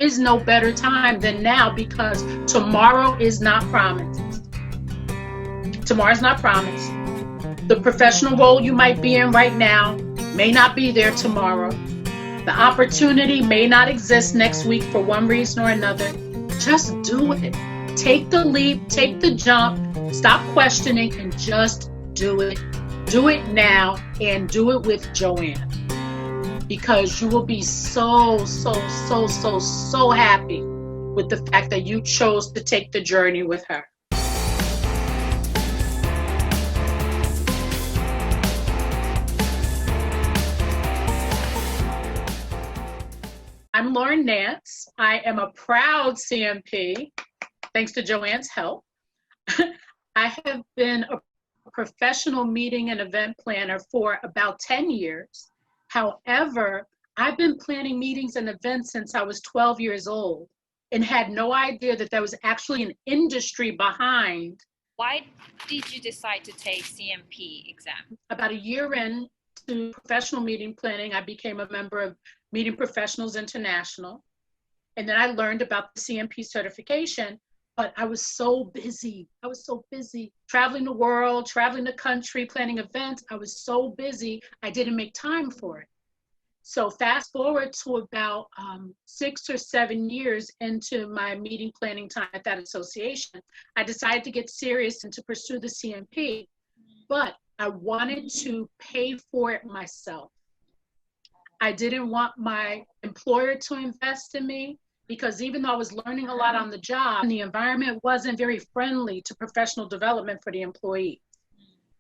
is no better time than now, because tomorrow is not promised. Tomorrow's not promised. The professional role you might be in right now may not be there tomorrow. The opportunity may not exist next week for one reason or another. Just do it. Take the leap, take the jump, stop questioning, and just do it. Do it now, and do it with Joanne. Because you will be so happy with the fact that you chose to take the journey with her. I'm Lauren Nance. I am a proud CMP, thanks to Joanne's help. I have been a professional meeting and event planner for about 10 years. However, I've been planning meetings and events since I was 12 years old and had no idea that there was actually an industry behind. Why did you decide to take CMP exam? About a year into professional meeting planning, I became a member of Meeting Professionals International. And then I learned about the CMP certification, but I was so busy. Traveling the world, traveling the country, planning events. I was so busy, I didn't make time for it. So fast forward to about 6 or 7 years into my meeting planning time at that association, I decided to get serious and to pursue the CMP, but I wanted to pay for it myself. I didn't want my employer to invest in me, because even though I was learning a lot on the job, the environment wasn't very friendly to professional development for the employee.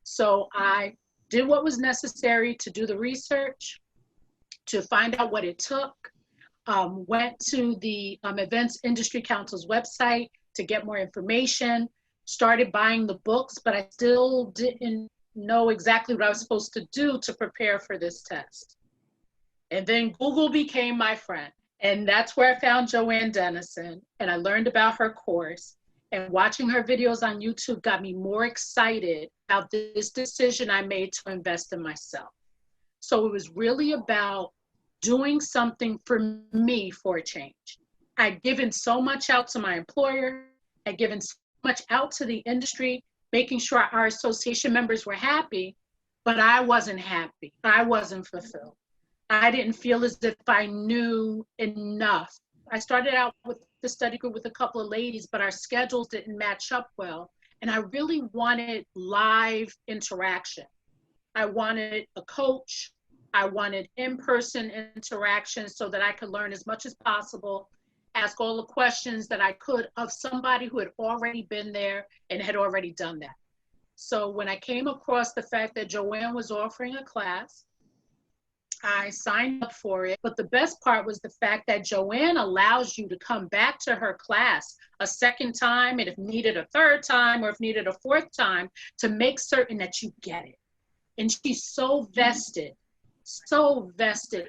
So I did what was necessary to do the research, to find out what it took, went to the Events Industry Council's website to get more information, started buying the books, but I still didn't know exactly what I was supposed to do to prepare for this test. And then Google became my friend. And that's where I found Joanne Dennison, and I learned about her course. And watching her videos on YouTube got me more excited about this decision I made to invest in myself. So it was really about doing something for me for a change. I'd given so much out to my employer, I'd given so much out to the industry, making sure our association members were happy, but I wasn't happy. I wasn't fulfilled. I didn't feel as if I knew enough. I started out with the study group with a couple of ladies, but our schedules didn't match up well. And I really wanted live interaction. I wanted a coach. I wanted in-person interaction so that I could learn as much as possible, ask all the questions that I could of somebody who had already been there and had already done that. So when I came across the fact that Joanne was offering a class, I signed up for it, but the best part was the fact that Joanne allows you to come back to her class a second time, and if needed a third time, or if needed a fourth time, to make certain that you get it. And she's so vested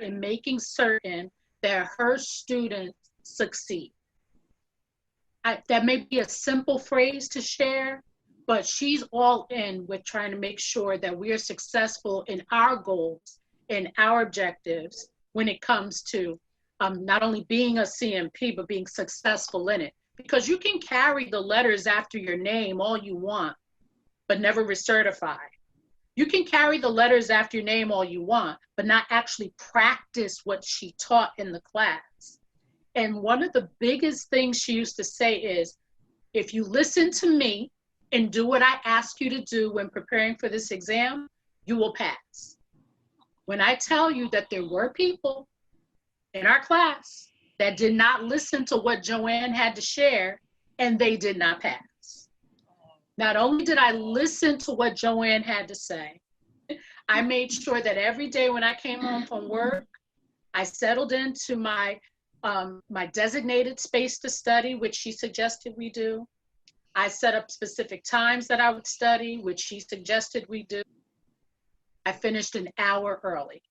in making certain that her students succeed. That may be a simple phrase to share, but she's all in with trying to make sure that we are successful in our goals, in our objectives, when it comes to not only being a CMP, but being successful in it. Because you can carry the letters after your name all you want, but never recertify. You can carry the letters after your name all you want, but not actually practice what she taught in the class. And one of the biggest things she used to say is, if you listen to me and do what I ask you to do when preparing for this exam, you will pass. When I tell you that there were people in our class that did not listen to what Joanne had to share, and they did not pass. Not only did I listen to what Joanne had to say, I made sure that every day when I came home from work, I settled into my designated space to study, which she suggested we do. I set up specific times that I would study, which she suggested we do. I finished an hour early,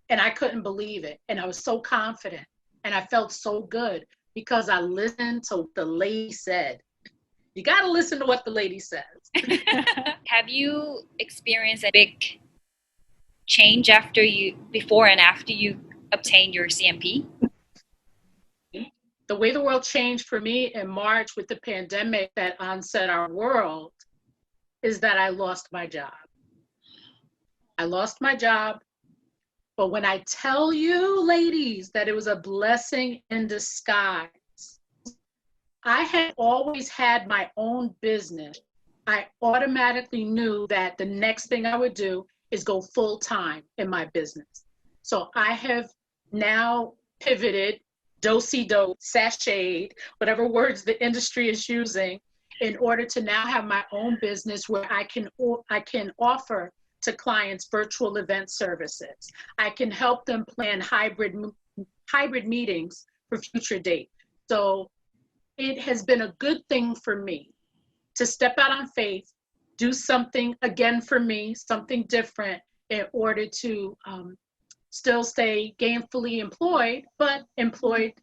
and I couldn't believe it. And I was so confident, and I felt so good because I listened to what the lady said. You got to listen to what the lady says. Have you experienced a big change before and after you obtained your CMP? The way the world changed for me in March with the pandemic that onset our world is that I lost my job. I lost my job. But when I tell you, ladies, that it was a blessing in disguise, I had always had my own business. I automatically knew that the next thing I would do is go full time in my business. So I have now pivoted, do-si-do, sashayed, whatever words the industry is using, in order to now have my own business where I can offer to clients virtual event services. I can help them plan hybrid meetings for future dates. So it has been a good thing for me to step out on faith, do something again for me, something different, in order to still stay gainfully employed, but employed,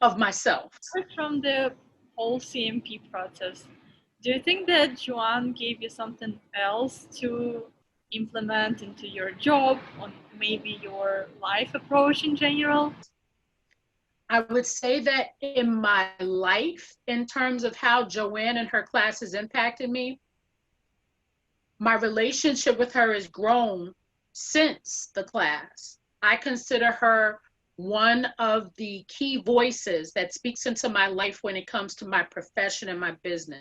of myself. From the whole CMP process, do you think that Joanne gave you something else to implement into your job, or maybe your life approach in general? I would say that in my life, in terms of how Joanne and her classes impacted me, my relationship with her has grown since the class. I consider her one of the key voices that speaks into my life when it comes to my profession and my business.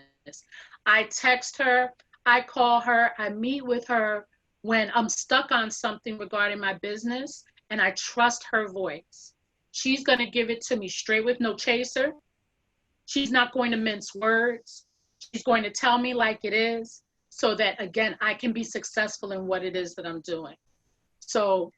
I text her, I call her, I meet with her when I'm stuck on something regarding my business, and I trust her voice. She's going to give it to me straight with no chaser. She's not going to mince words. She's going to tell me like it is, so that, again, I can be successful in what it is that I'm doing. So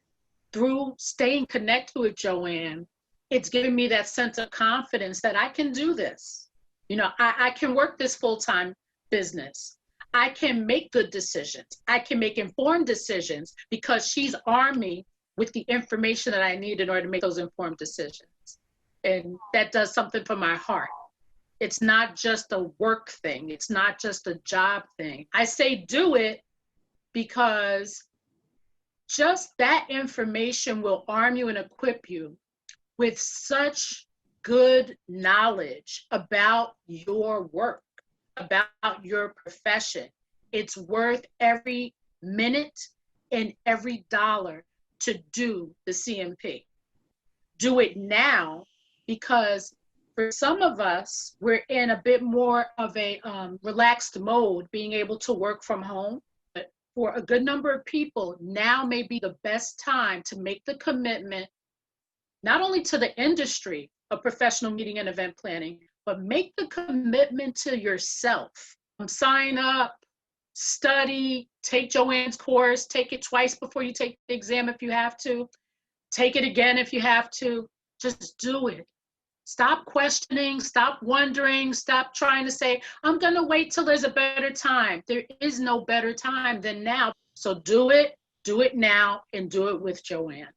through staying connected with Joanne, it's given me that sense of confidence that I can do this. I can work this full-time business. I can make good decisions. I can make informed decisions because she's armed me with the information that I need in order to make those informed decisions. And that does something for my heart. It's not just a work thing. It's not just a job thing. I say do it because just that information will arm you and equip you with such good knowledge about your work, about your profession. It's worth every minute and every dollar to do the CMP. Do it now, because for some of us, we're in a bit more of a relaxed mode, being able to work from home. But for a good number of people, now may be the best time to make the commitment, not only to the industry of professional meeting and event planning, but make the commitment to yourself. Sign up, study, take Joanne's course, take it twice before you take the exam if you have to, take it again if you have to, just do it. Stop questioning, stop wondering, stop trying to say, I'm gonna wait till there's a better time. There is no better time than now. So do it now, and do it with Joanne.